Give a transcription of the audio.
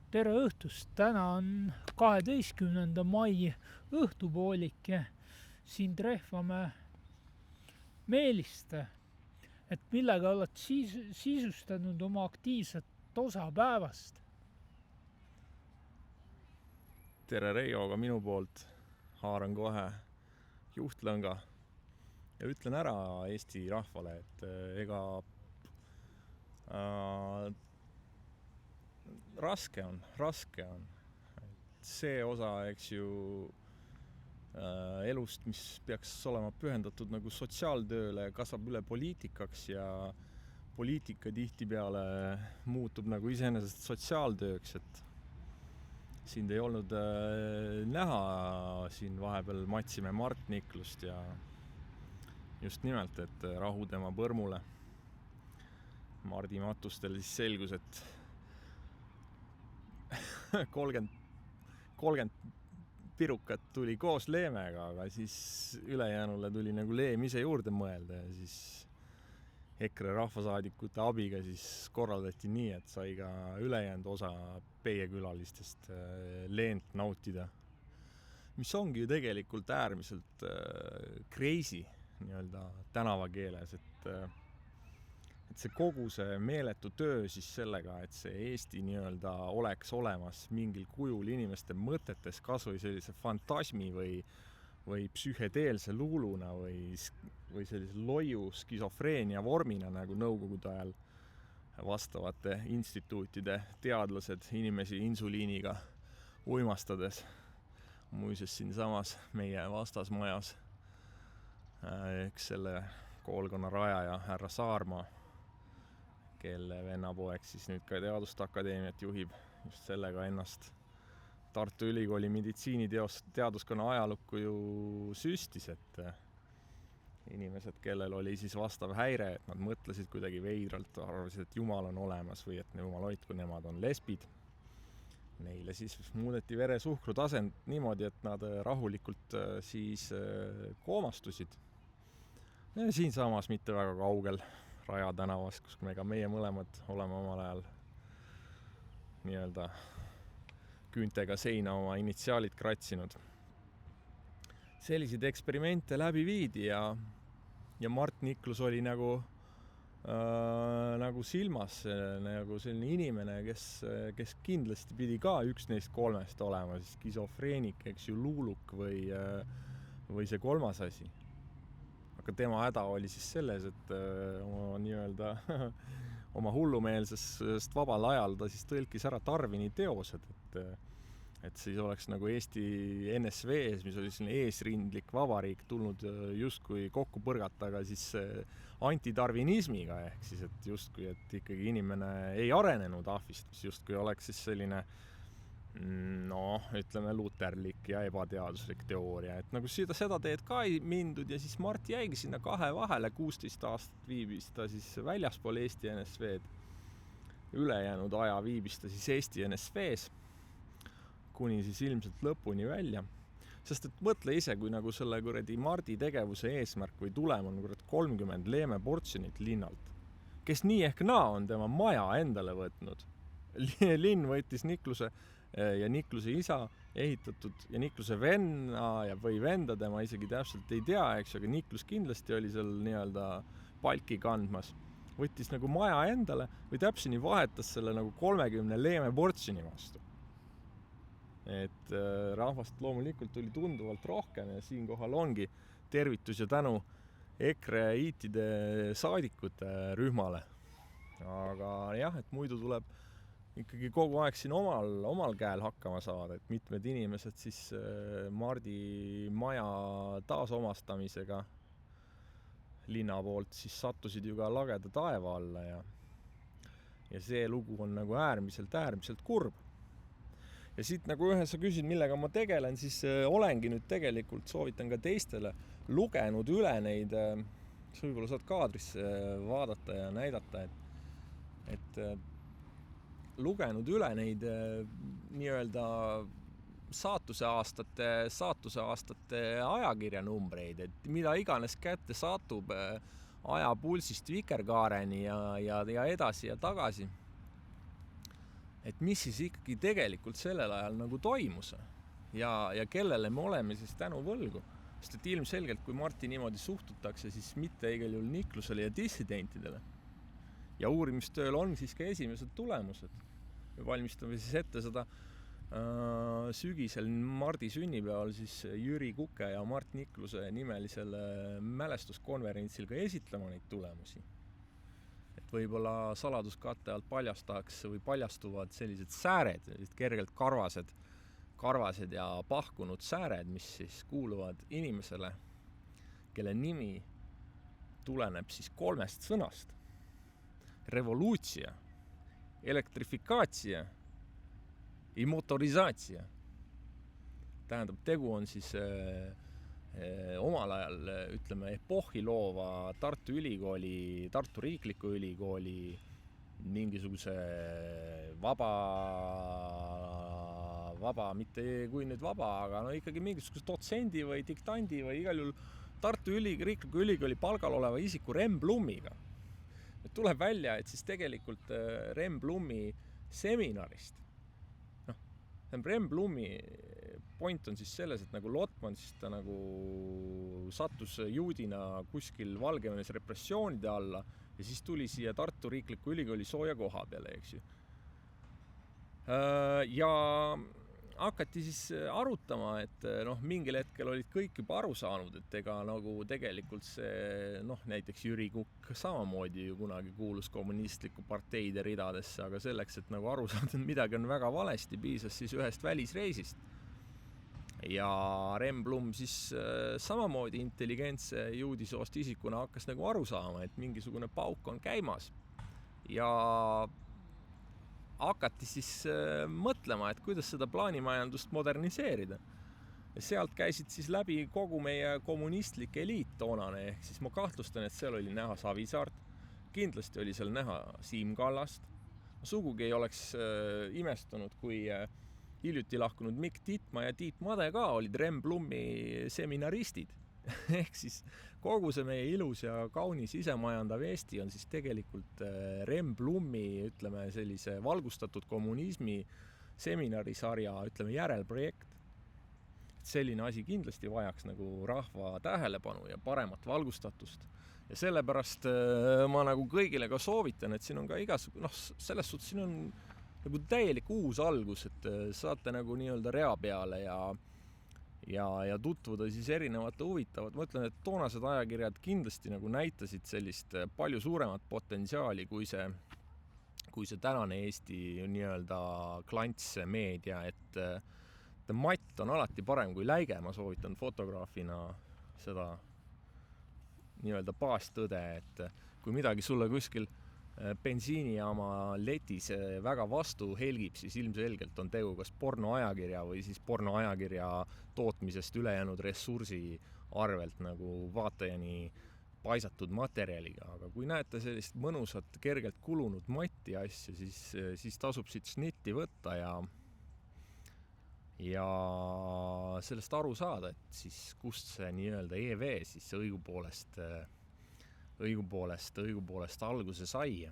Tere õhtust, täna on 12. mai õhtupoolik ja siin trehvame Meelist, et millega oled sisustanud oma aktiivset osa päevast. Tere Reijo, ka minu poolt haaran kohe juhtlõnga ja ütlen ära Eesti rahvale, et ega raske on. See osa, eks ju, elust, mis peaks olema pühendatud nagu sotsiaaltööle, kasvab üle poliitikaks ja poliitika tihtipeale muutub nagu iseenesest sotsiaaltööks, et sind ei olnud näha, siin vahepeal matsime Mart Niklust ja just nimelt, et rahu tema põrmule. Mardi matustel siis selgus, et 30 pirukat tuli koos Leemega, aga siis ülejäänule tuli nagu Leem ise juurde mõelda ja siis EKRE rahvasaadikute abiga siis korraldati nii, et sai ka ülejäänud osa peiekülalistest leent nautida. Mis ongi ju tegelikult äärmiselt crazy nii-öelda tänavakeeles, et see kogu see meeletu töö siis sellega, et see Eesti nii-öelda oleks olemas mingil kujul inimeste mõtetes, kas või sellise fantasmi või psühhedeelse luuluna või sellise loiu skisofreenia vormina, nagu nõukogude ajal vastavate instituutide teadlased inimesi insuliiniga uimastades. Muuseas siinsamas meie vastasmajas üks selle koolkonna rajaja härra Saarma, kelle vennapoeg siis nüüd ka Teaduste Akadeemiat juhib, just sellega ennast Tartu Ülikooli meditsiiniteaduskonna ajalukku ju süstis, et inimesed, kellel oli siis vastav häire, et nad mõtlesid kuidagi veidralt, arvasid, et Jumal on olemas või et Jumal hoidku, nemad on lesbid. Neile siis muudeti veresuhkru tasand niimoodi, et nad rahulikult siis koomastusid. Ja siinsamas mitte väga kaugel Raja tänavas, kus meie mõlemad oleme omal ajal nii-öelda küüntega seina oma initsiaalid kratsinud. Selliseid eksperimente läbi viidi ja Mart Niklus oli nagu silmas nagu selline inimene, kes kindlasti pidi ka üks neist kolmest olema, siis skisofreenik, eks ju, luuluk või see kolmas asi. Aga tema häda oli siis selles, et oma nii-öelda oma hullumeelsest vabal ajal ta siis tõlkis ära Tarvini teosed, et siis oleks nagu Eesti NSV-s, mis oli selline eesrindlik vabariik, tulnud justkui kokku põrgata, aga siis antidarvinismiga, ehk siis, et justkui, et ikkagi inimene ei arenenud ahvist, mis justkui oleks siis selline ütleme luterlik ja ebateaduslik teooria, et nagu seda teed ka ei mindud ja siis Mart jäigi sinna kahe vahele, 16 aastat viibis ta siis väljaspool Eesti NSV-d, ülejäänud aja viibis ta siis Eesti NSV-s kuni siis ilmselt lõpuni välja, sest et mõtle ise, kui nagu selle kuradi Mardi tegevuse eesmärk või tulem on 30 Leeme portsjonit linnalt, kes nii ehk naa on tema maja endale võtnud. Linn võttis Nikluse ja Nikluse isa ehitatud ja Nikluse venna või venda, tema isegi täpselt ei tea, eks, aga Niklus kindlasti oli seal nii-öelda palki kandmas. Võttis nagu maja endale või täpseni vahetas selle nagu 30 Leeme portsjoni vastu. Et rahvast loomulikult tuli tunduvalt rohkem ja siinkohal ongi tervitus ja tänu EKRE IT-de saadikute rühmale. Aga jah, et muidu tuleb ikkagi kogu aeg siin omal käel hakkama saada, et mitmed inimesed siis Mardi maja taasomastamisega linna poolt siis sattusid ju ka lageda taeva alla ja see lugu on nagu äärmiselt kurb. Ja siit nagu sa küsid, millega ma tegelen, siis olengi nüüd tegelikult, soovitan ka teistele, lugenud üle neid, sa võib-olla saad kaadrisse vaadata ja näidata, et lugenud üle neid nii-öelda saatuse aastate ajakirjanumbreid, et mida iganes kätte satub ajapulsist Vikerkaareni ja edasi ja tagasi. et mis siis ikkagi tegelikult sellel ajal nagu toimus ja kellele me oleme siis tänu võlgu. Sest et ilmselgelt, kui Marti niimoodi suhtutakse, siis mitte igal juhul Niklusele ja dissidentidele. Ja uurimistööl on siis ka esimesed tulemused. Me valmistame siis ette seda sügisel Mardi sünnipäeval siis Jüri Kuke ja Mart Nikluse nimelisel mälestuskonverentsil ka esitlema neid tulemusi. Et võib-olla saladuskatte alt paljastuvad sellised sääred, sellised kergelt karvased ja pahkunud sääred, mis siis kuuluvad inimesele, kelle nimi tuleneb siis 3 sõnast. Revoluutsia, elektrifikaatsia ja motorisaatsia. Tähendab, tegu on siis omal ajal, ütleme, epohhi loova Tartu Ülikooli, Tartu Riikliku Ülikooli mingisuguse vaba, mitte kui nüüd vaba, aga no ikkagi mingisuguse dotsendi või diktandi või igal juhul Tartu Riikliku Ülikooli palgal oleva isiku Rem Blummiga. Tuleb välja, et siis tegelikult Rem Blummi seminarist. Rem Blummi point on siis selles, et nagu Lotman siis ta nagu sattus juudina kuskil Valgevenes repressioonide alla ja siis tuli siia Tartu Riikliku Ülikooli sooja koha peale, eks ju. Ja hakati siis arutama, et mingil hetkel olid kõik juba aru saanud, et ega nagu tegelikult see, näiteks Jüri Kukk samamoodi ju kunagi kuulus kommunistliku parteide ridadesse, aga selleks, et nagu aru saada, et midagi on väga valesti, piisas siis ühest välisreisist. Ja Rem Blum siis samamoodi intelligentse juudisoost isikuna hakkas nagu aru saama, et mingisugune pauk on käimas. Ja hakati siis mõtlema, et kuidas seda plaanimajandust moderniseerida. Ja sealt käisid siis läbi kogu meie kommunistlik eliit toonane, ehk siis ma kahtlustan, et seal oli näha Savisaart, kindlasti oli seal näha Siim Kallast. Sugugi ei oleks imestunud, kui hiljuti lahkunud Mikk Tiitma ja Tiit Made ka olid Rem Blummi seminaristid. Ehk siis kogu see meie ilus ja kaunis isemajandav Eesti on siis tegelikult Rem Blummi, ütleme, sellise valgustatud kommunismi seminarisarja, ütleme, järelprojekt. Selline asi kindlasti vajaks nagu rahva tähelepanu ja paremat valgustatust. Ja sellepärast ma nagu kõigile ka soovitan, et siin on ka selles suhtes siin on nagu täielik uus algus, et saate nagu nii-öelda rea peale ja tutvuda siis erinevate huvitavad. Ma ütlen, et toonased ajakirjad kindlasti nagu näitasid sellist palju suuremat potentsiaali kui see tänane Eesti nii-öelda klantsmeedia, et matt on alati parem kui läige. Ma soovitan fotograafina seda nii-öelda baastõde, et kui midagi sulle kuskil bensiinijaama letis väga vastu helgib, siis ilmselgelt on tegu kas pornoajakirja või siis pornoajakirja tootmisest ülejäänud ressursi arvelt nagu vaatajani paisatud materjaliga. Aga kui näete sellist mõnusat, kergelt kulunud matti asja, siis tasub siit snitti võtta ja sellest aru saada, et siis kust see nii-öelda EV siis õigupoolest alguse sai.